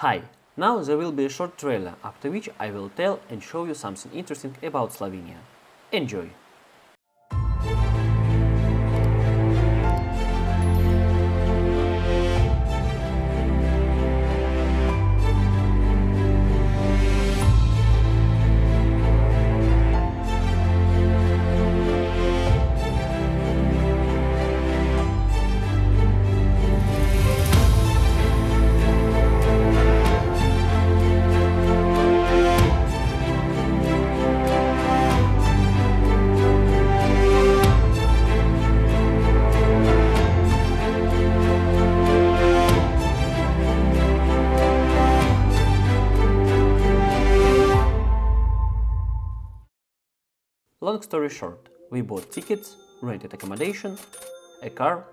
Hi, now there will be a short trailer after which I will tell and show you something interesting about Slovenia. Enjoy! Long story short, we bought tickets, rented accommodation, a car,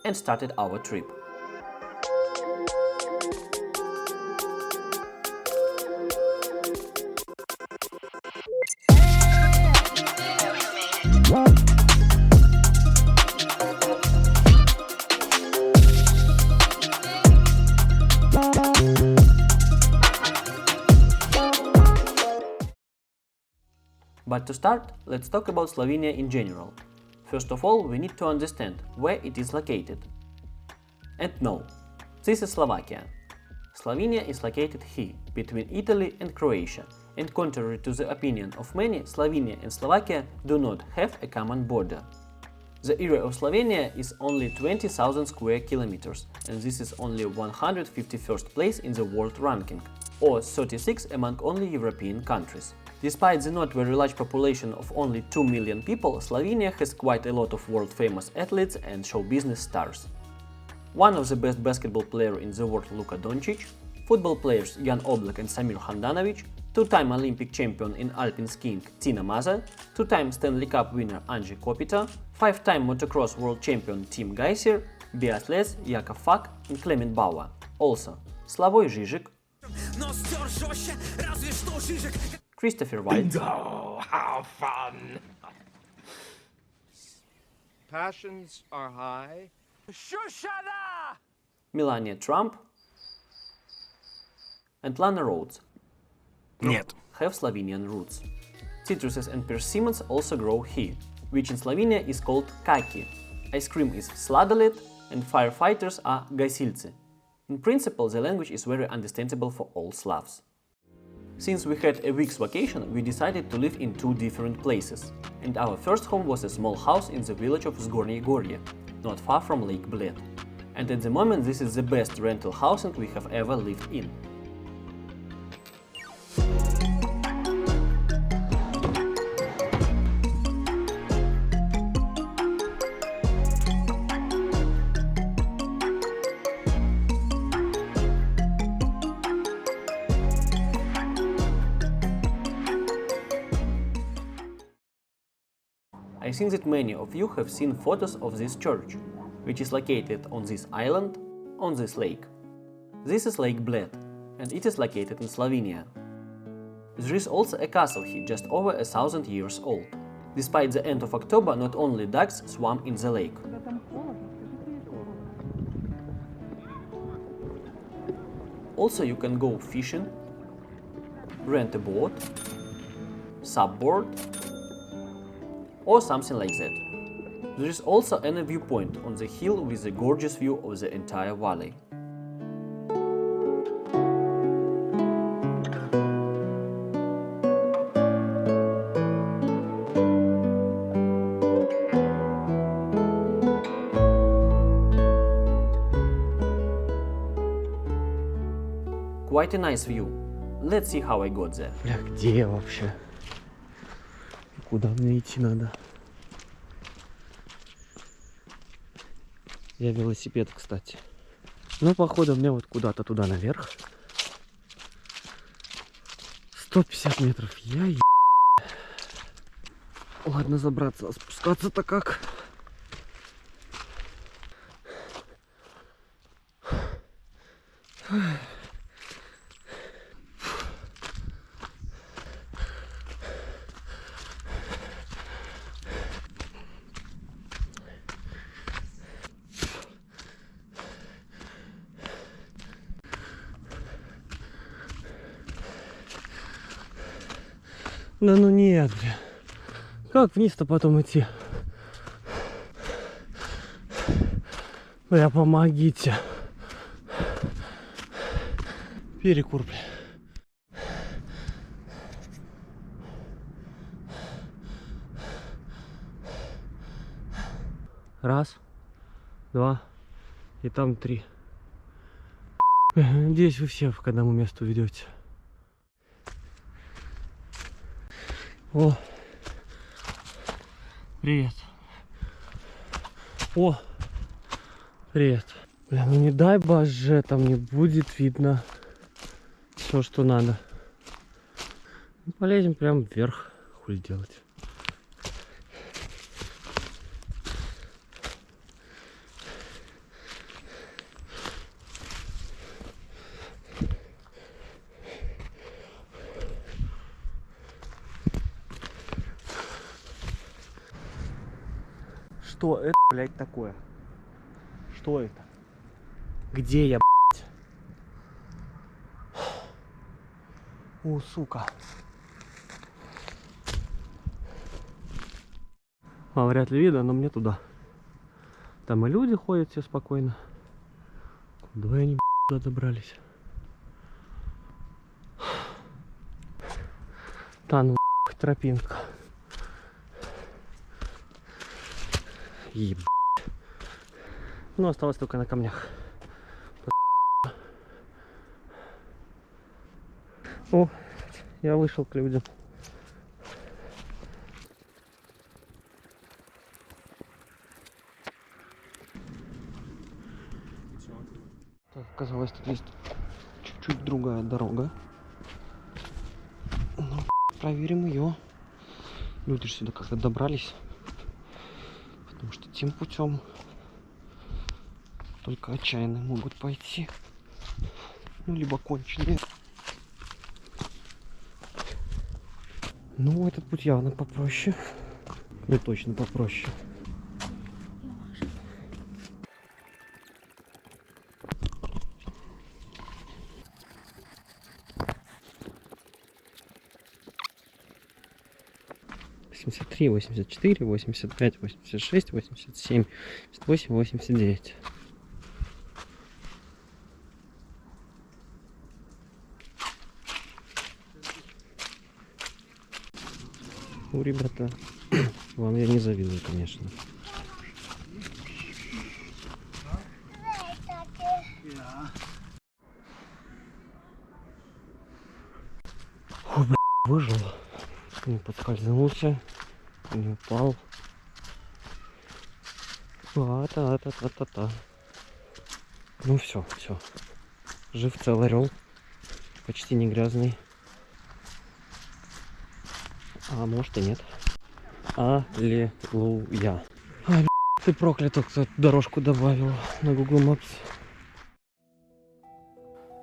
and started our trip. But to start, let's talk about Slovenia in general. First of all, we need to understand where it is located. And no, this is Slovakia. Slovenia is located here, between Italy and Croatia, and contrary to the opinion of many, Slovenia and Slovakia do not have a common border. The area of Slovenia is only 20,000 square kilometers, and this is only 151st place in the world ranking, or 36 among only European countries. Despite the not very large population of only 2 million people, Slovenia has quite a lot of world-famous athletes and show business stars. One of the best basketball players in the world, Luka Doncic, football players Jan Oblak and Samir Handanovic, two-time Olympic champion in alpine skiing Tina Maze, two-time Stanley Cup winner Andrzej Kopita, five-time motocross world champion Tim Gajser, biathletes Jakub Fak and Klement Bauer. Also, Slavoj Žižek, Christopher White, Oh, how fun! Passions are high. Shushada! Melania Trump, and Lana Rhodes Нет. have Slovenian roots. Citruses and persimmons also grow here, which in Slovenia is called kaki. Ice cream is sladoled and firefighters are gasilci. In principle, the language is very understandable for all Slavs. Since we had a week's vacation, we decided to live in two different places, and our first home was a small house in the village of Zgornje Gorje, not far from Lake Bled. And at the moment this is the best rental housing we have ever lived in. I think that many of you have seen photos of this church, which is located on this island, on this lake. This is Lake Bled, and it is located in Slovenia. There is also a castle here just over 1,000 years old. Despite the end of October, not only ducks swam in the lake. Also you can go fishing, rent a boat, subboard, or something like that. There is also a viewpoint on the hill with a gorgeous view of the entire valley. Quite a nice view. Let's see how I got there. Бля, где я вообще? Куда мне идти надо? Я велосипед, кстати. Ну, походу, мне вот куда-то туда наверх. 150 метров. Ладно, забраться, а спускаться-то как? Да ну нет, блин. Как вниз-то потом идти? Бля, помогите. Перекур, бля. Раз, два, и там 3. Надеюсь, вы все к одному месту ведете. О, привет. О, привет. Бля, ну не дай боже, там не будет видно все, что надо. Полезем прям вверх. Хуй делать. Что это, блядь, такое? Что это? Где я, блядь? О, сука. Вряд ли видно, но мне туда. Там и люди ходят все спокойно. Куда они, блядь, добрались? Там, блядь, тропинка. Ебать. Ну, осталось только на камнях. О, я вышел к людям. Так, оказалось, тут есть чуть-чуть другая дорога. Ну, проверим ее. Люди же сюда как-то добрались. Потому что тем путем только отчаянные могут пойти. Ну, либо конченые. Ну, этот путь явно попроще. Ну, точно попроще. $83, $84, $85, $86, $87, $88, $89. Ну, ребята, вам я не завидую, конечно. Ой, блин, выжил. Не подскользнулся, не упал. Та-та-та-та-та. Ну все. Жив цел орел. Почти не грязный. А может и нет. Аллилуйя. Ай, ты проклят, кто дорожку добавил на Google Maps.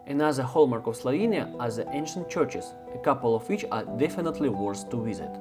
Another hallmark of Slovenia are the ancient churches, a couple of which are definitely worth to visit.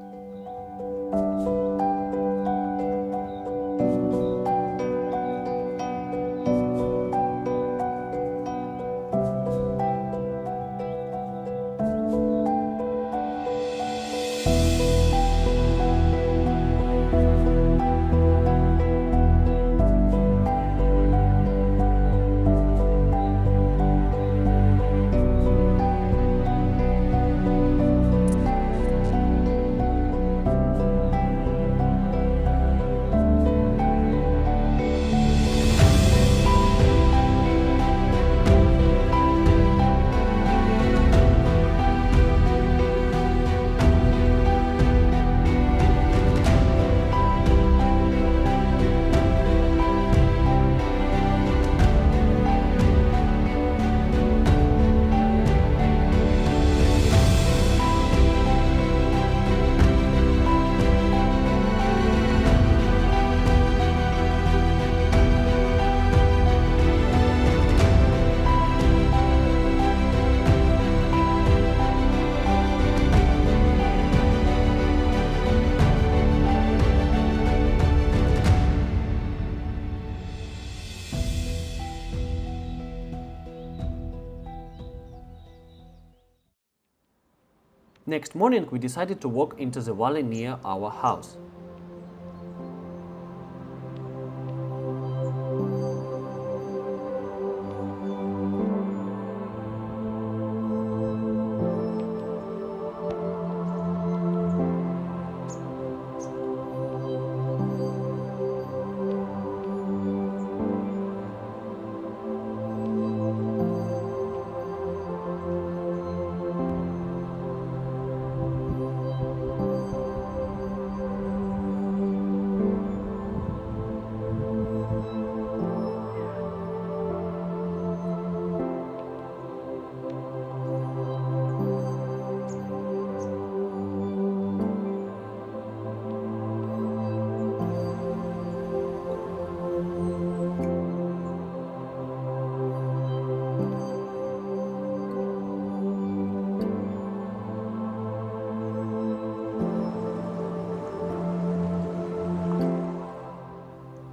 Next morning we decided to walk into the valley near our house.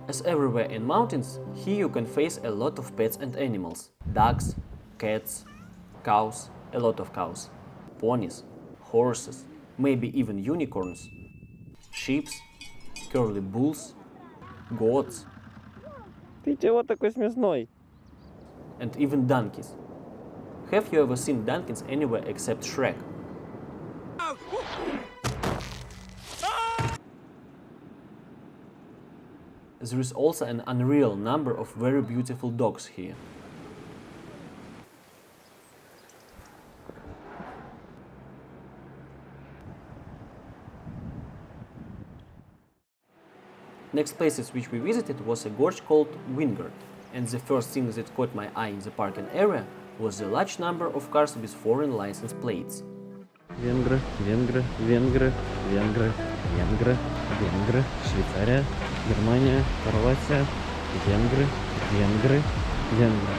As everywhere in mountains, here you can face a lot of pets and animals. Dogs, cats, cows, a lot of cows, ponies, horses, maybe even unicorns, sheep, curly bulls, goats, Ты чего такой смешной? and even donkeys. Have you ever seen donkeys anywhere except Shrek? There is also an unreal number of very beautiful dogs here. Next places which we visited was a gorge called Vintgard, and the first thing that caught my eye in the parking area was the large number of cars with foreign license plates. Венгры, венгры, венгры, венгры, венгры, венгры, Швейцария, Германия, Хорватия, венгры, венгры, венгры.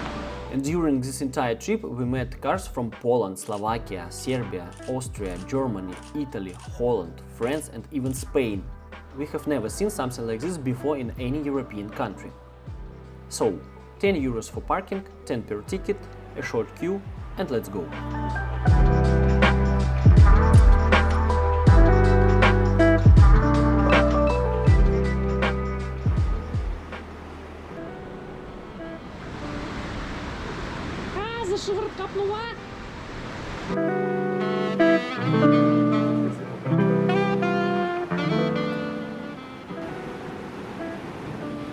And during this entire trip we met cars from Poland, Slovakia, Serbia, Austria, Germany, Italy, Holland, France and even Spain. We have never seen something like this before in any European country. So, 10 euros for parking, 10 per ticket, a short queue, and let's go. За шиворот капнула.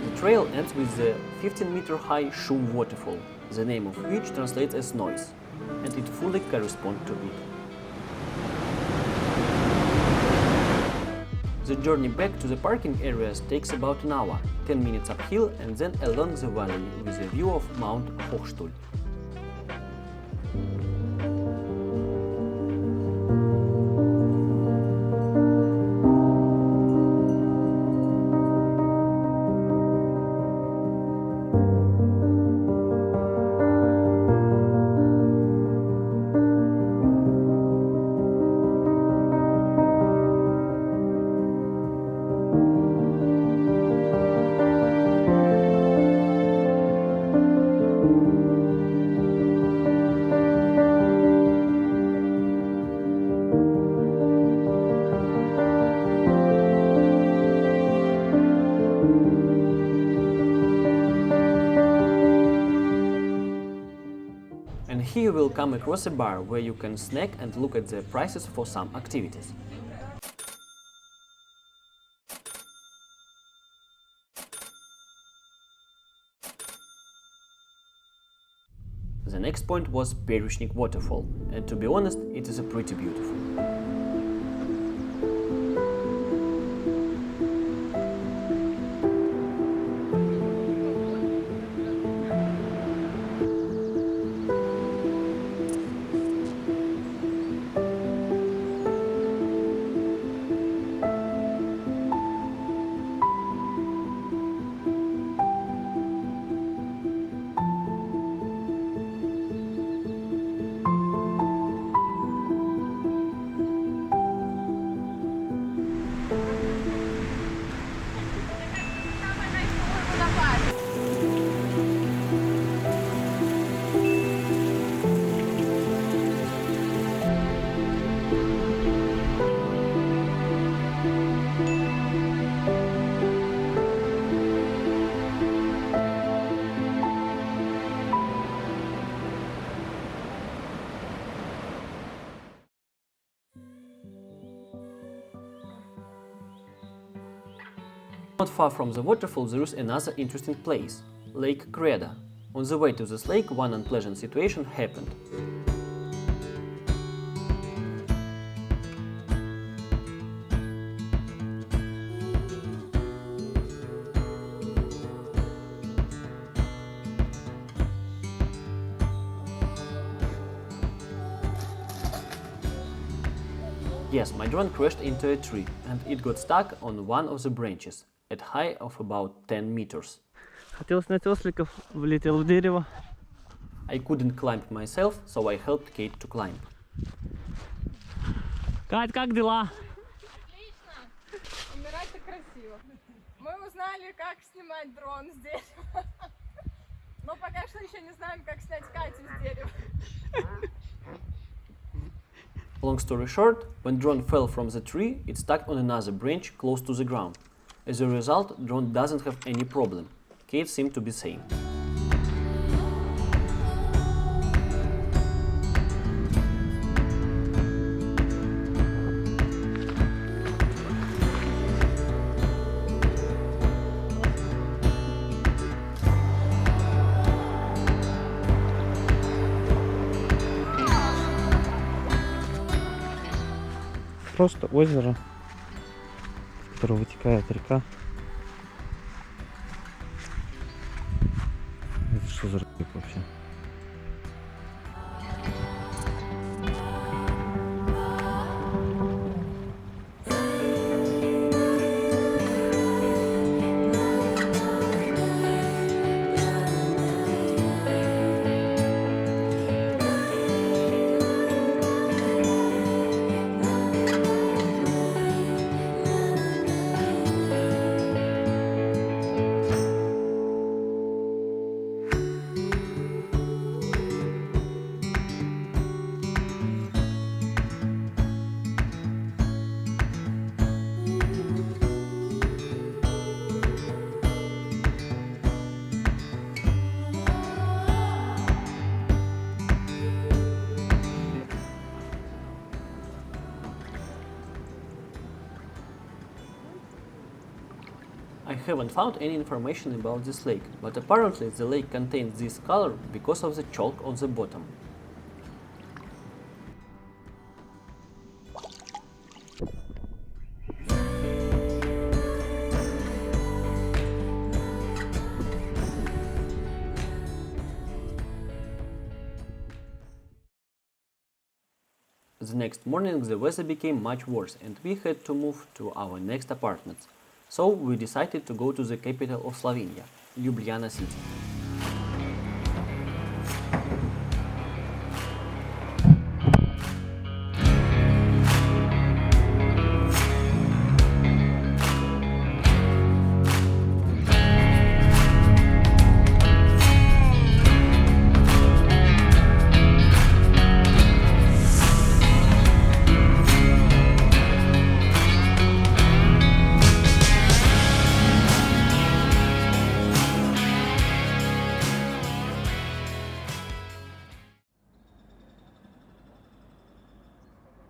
The trail ends with the 15-meter-high Šum waterfall, the name of which translates as noise, and it fully corresponds to it. The journey back to the parking areas takes about an hour, 10 minutes uphill and then along the valley with a view of Mount Hohshtul. And here you will come across a bar where you can snack and look at the prices for some activities. The next point was Perichnik Waterfall, and to be honest, it is pretty beautiful. Not far from the waterfall there is another interesting place, Lake Creda. On the way to this lake one unpleasant situation happened. Yes, my drone crashed into a tree and it got stuck on one of the branches at height of about 10 meters. Хотел снять осликов, влетел в дерево. I couldn't climb myself, so I helped Kate to climb. Кать, как дела? Отлично! Умирать-то красиво. Мы узнали, как снимать дрон с дерева. Но пока что еще не знаем, как снять Катю с дерева. Long story short, when drone fell from the tree, it stuck on another branch close to the ground. As a result, drone doesn't have any problem. Kate seemed to be sane. Просто озеро, из которого вытекает река. Это что за река вообще? I haven't found any information about this lake, but apparently the lake contains this color because of the chalk on the bottom. The next morning the weather became much worse and we had to move to our next apartments. So we decided to go to the capital of Slovenia, Ljubljana city.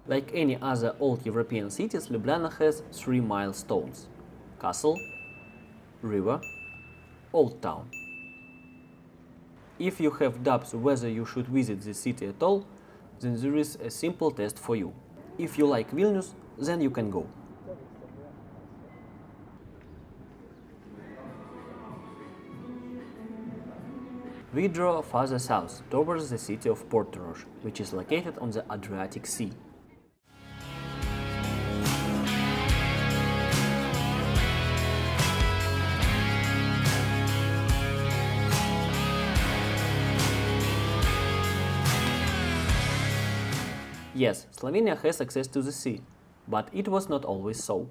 Like any other old European cities, Ljubljana has 3 milestones: castle, river, old town. If you have doubts whether you should visit this city at all, then there is a simple test for you. If you like Vilnius, then you can go. We draw further south, towards the city of Portorož, which is located on the Adriatic Sea. Yes, Slovenia has access to the sea, but it was not always so.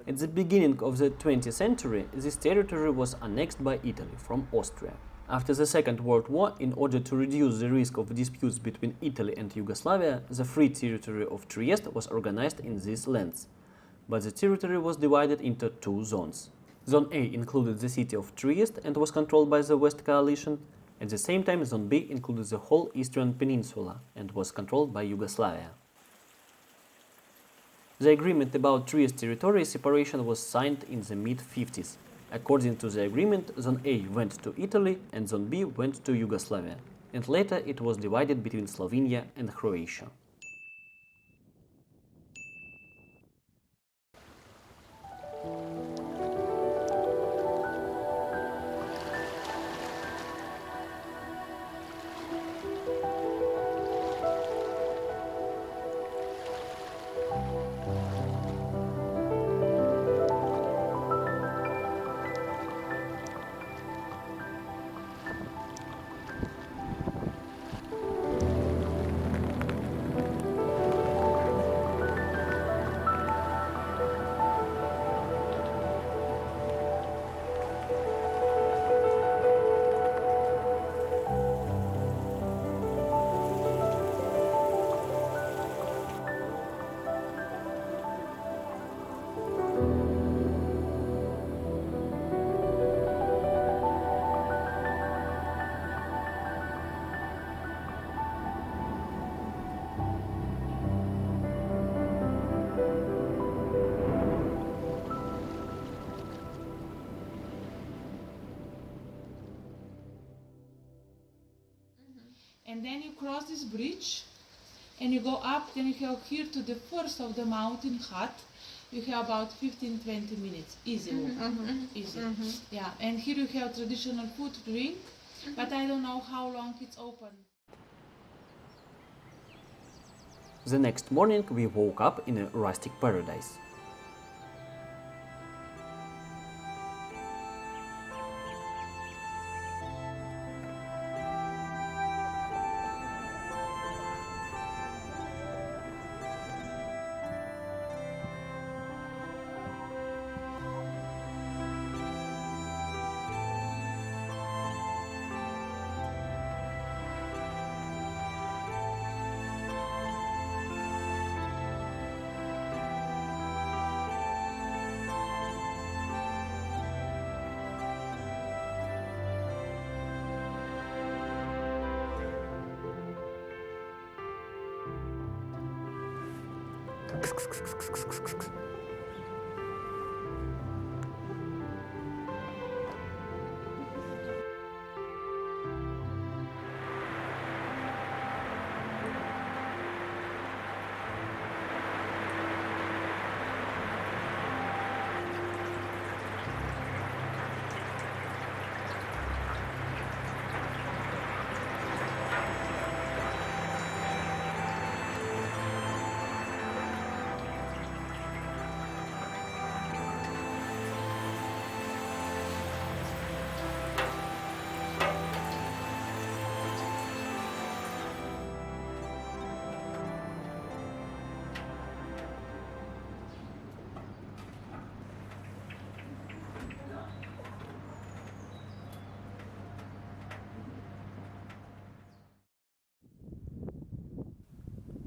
At the beginning of the 20th century, this territory was annexed by Italy from Austria. After the Second World War, in order to reduce the risk of disputes between Italy and Yugoslavia, the Free Territory of Trieste was organized in these lands. But the territory was divided into 2 zones. Zone A included the city of Trieste and was controlled by the West Coalition. At the same time, Zone B included the whole Eastern Peninsula and was controlled by Yugoslavia. The agreement about Trieste territory separation was signed in the mid-50s. According to the agreement, Zone A went to Italy and Zone B went to Yugoslavia, and later it was divided between Slovenia and Croatia. And then you cross this bridge and you go up, then you have here to the first of the mountain hut. You have about 15-20 minutes, easy walk, easy. Yeah, and here you have traditional food, drink, but I don't know how long it's open. The next morning we woke up in a rustic paradise.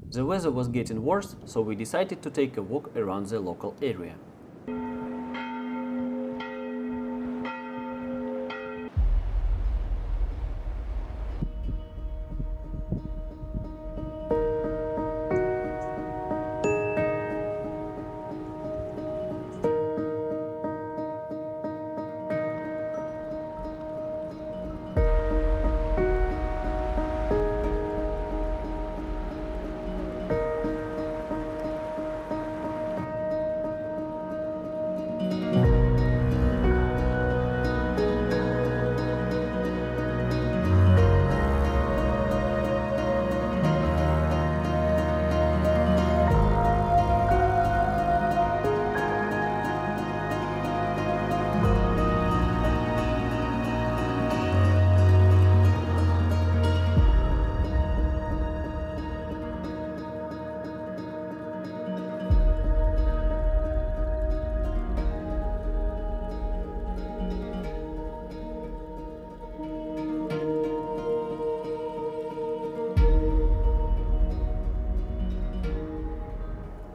The weather was getting worse, so we decided to take a walk around the local area.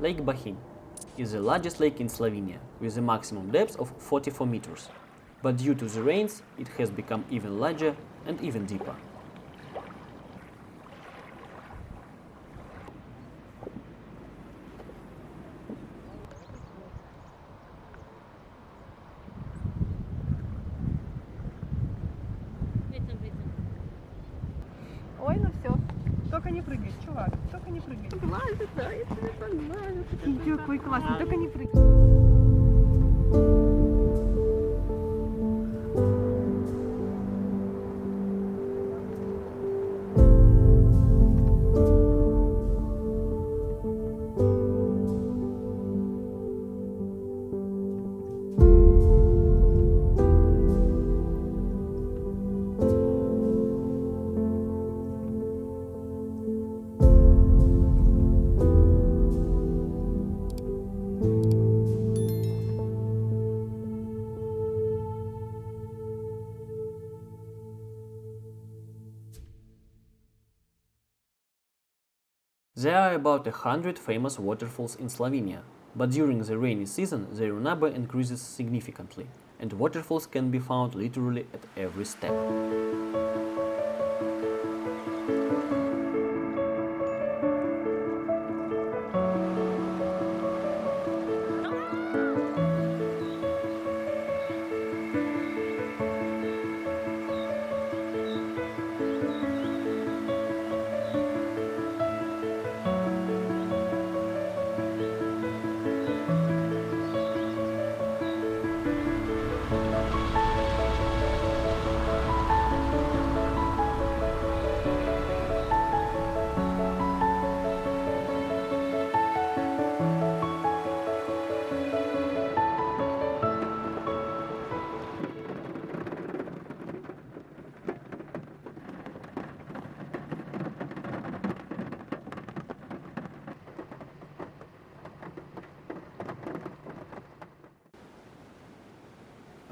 Lake Bohinj is the largest lake in Slovenia, with a maximum depth of 44 meters. But due to the rains, it has become even larger and even deeper. Только не прыгай, чувак, только не прыгай. Гладит, да, я тебе погладю. Такой какой классный, только не прыгай. There are about 100 famous waterfalls in Slovenia, but during the rainy season their number increases significantly, and waterfalls can be found literally at every step.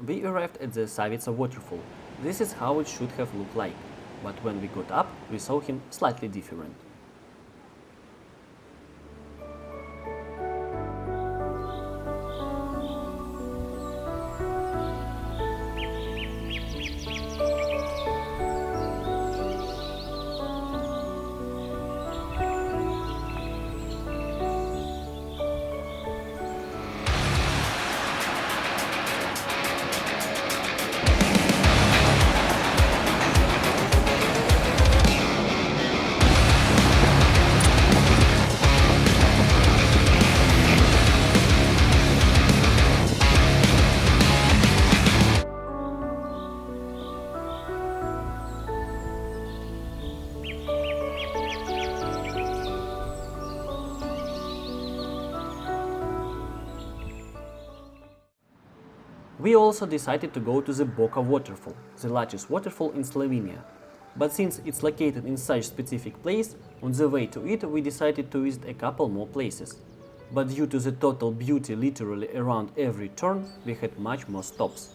We arrived at the Savica Waterfall. This is how it should have looked like, but when we got up, we saw him slightly different. We also decided to go to the Boka Waterfall, the largest waterfall in Slovenia. But since it's located in such specific place, on the way to it we decided to visit a couple more places. But due to the total beauty literally around every turn, we had much more stops.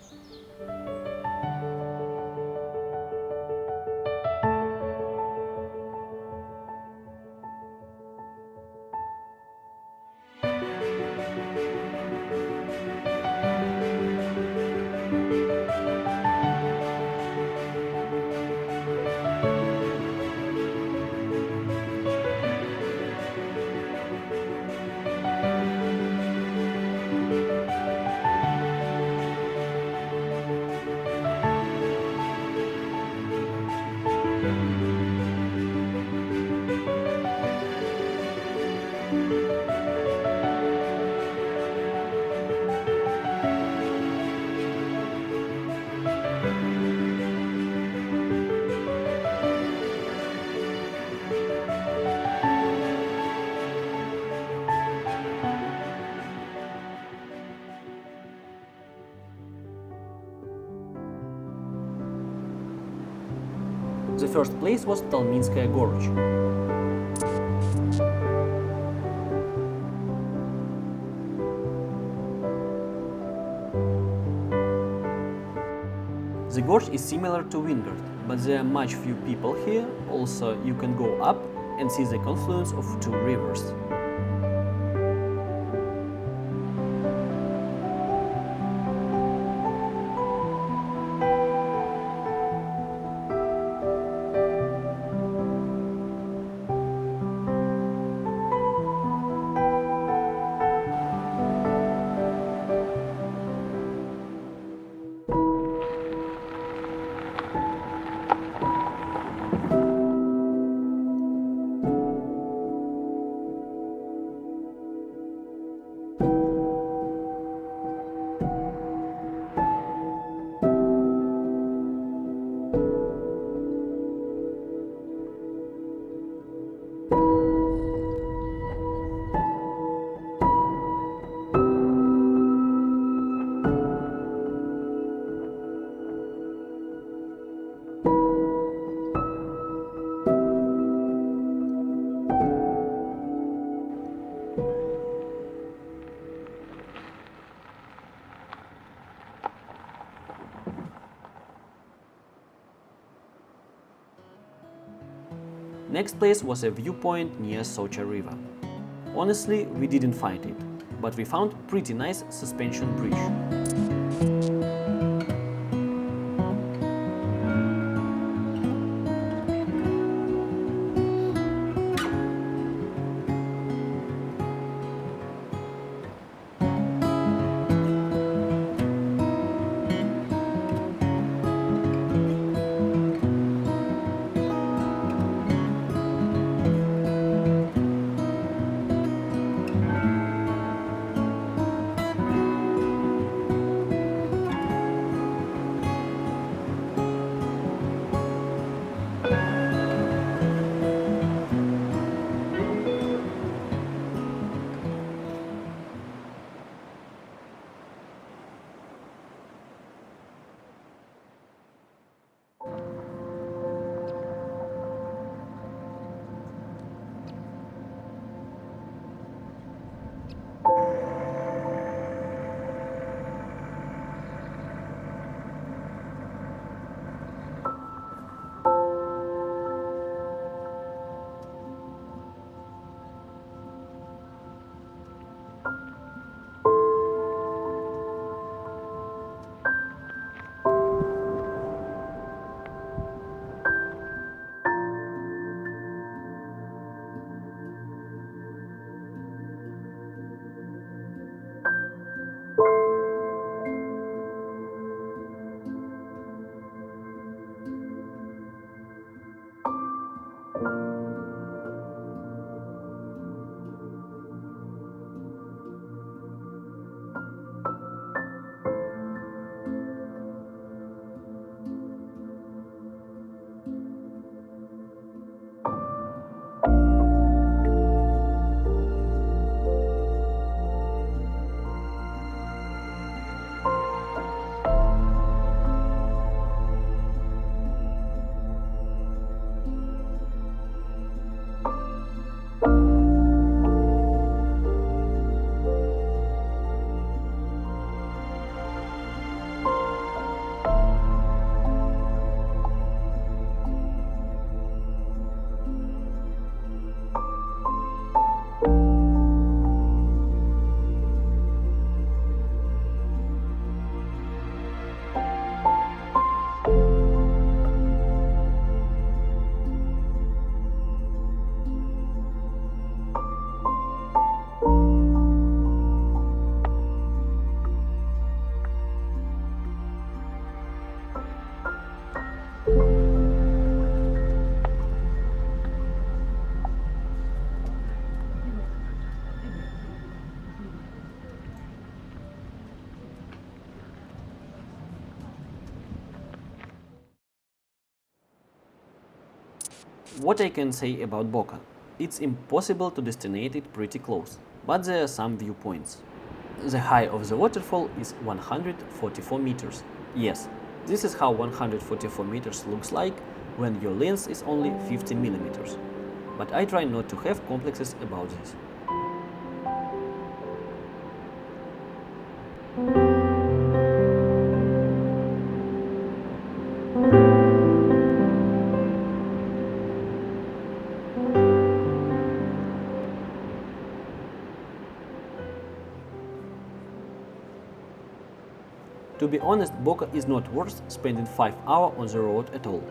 The first place was Tolminskoe Gorge. The gorge is similar to Vintgard, but there are much few people here. Also, you can go up and see the confluence of two rivers. Next place was a viewpoint near Soča River. Honestly, we didn't find it, but we found pretty nice suspension bridge. What I can say about Boka? It's impossible to destinate it pretty close, but there are some viewpoints. The height of the waterfall is 144 meters. Yes, this is how 144 meters looks like when your lens is only 50 millimeters. But I try not to have complexes about this. To be honest, Boka is not worth spending 5 hours on the road at all.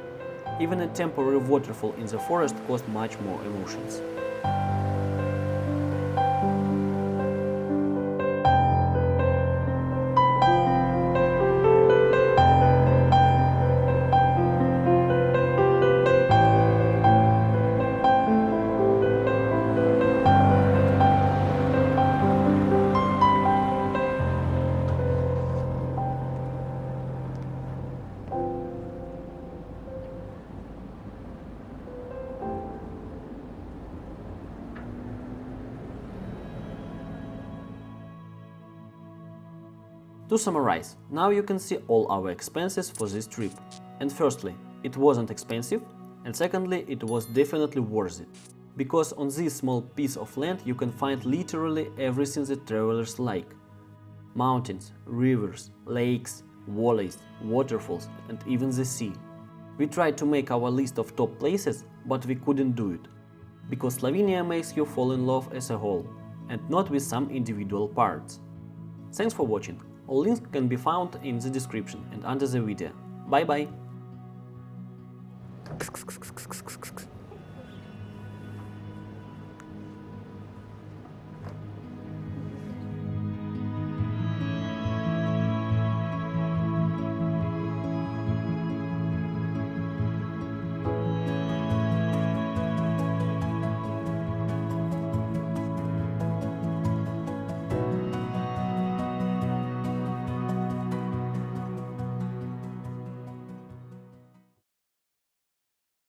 Even a temporary waterfall in the forest costs much more emotions. To summarize, now you can see all our expenses for this trip. And firstly, it wasn't expensive, and secondly, it was definitely worth it. Because on this small piece of land you can find literally everything that travelers like. Mountains, rivers, lakes, valleys, waterfalls, and even the sea. We tried to make our list of top places, but we couldn't do it. Because Slovenia makes you fall in love as a whole, and not with some individual parts. Thanks for watching. All links can be found in the description and under the video. Bye bye!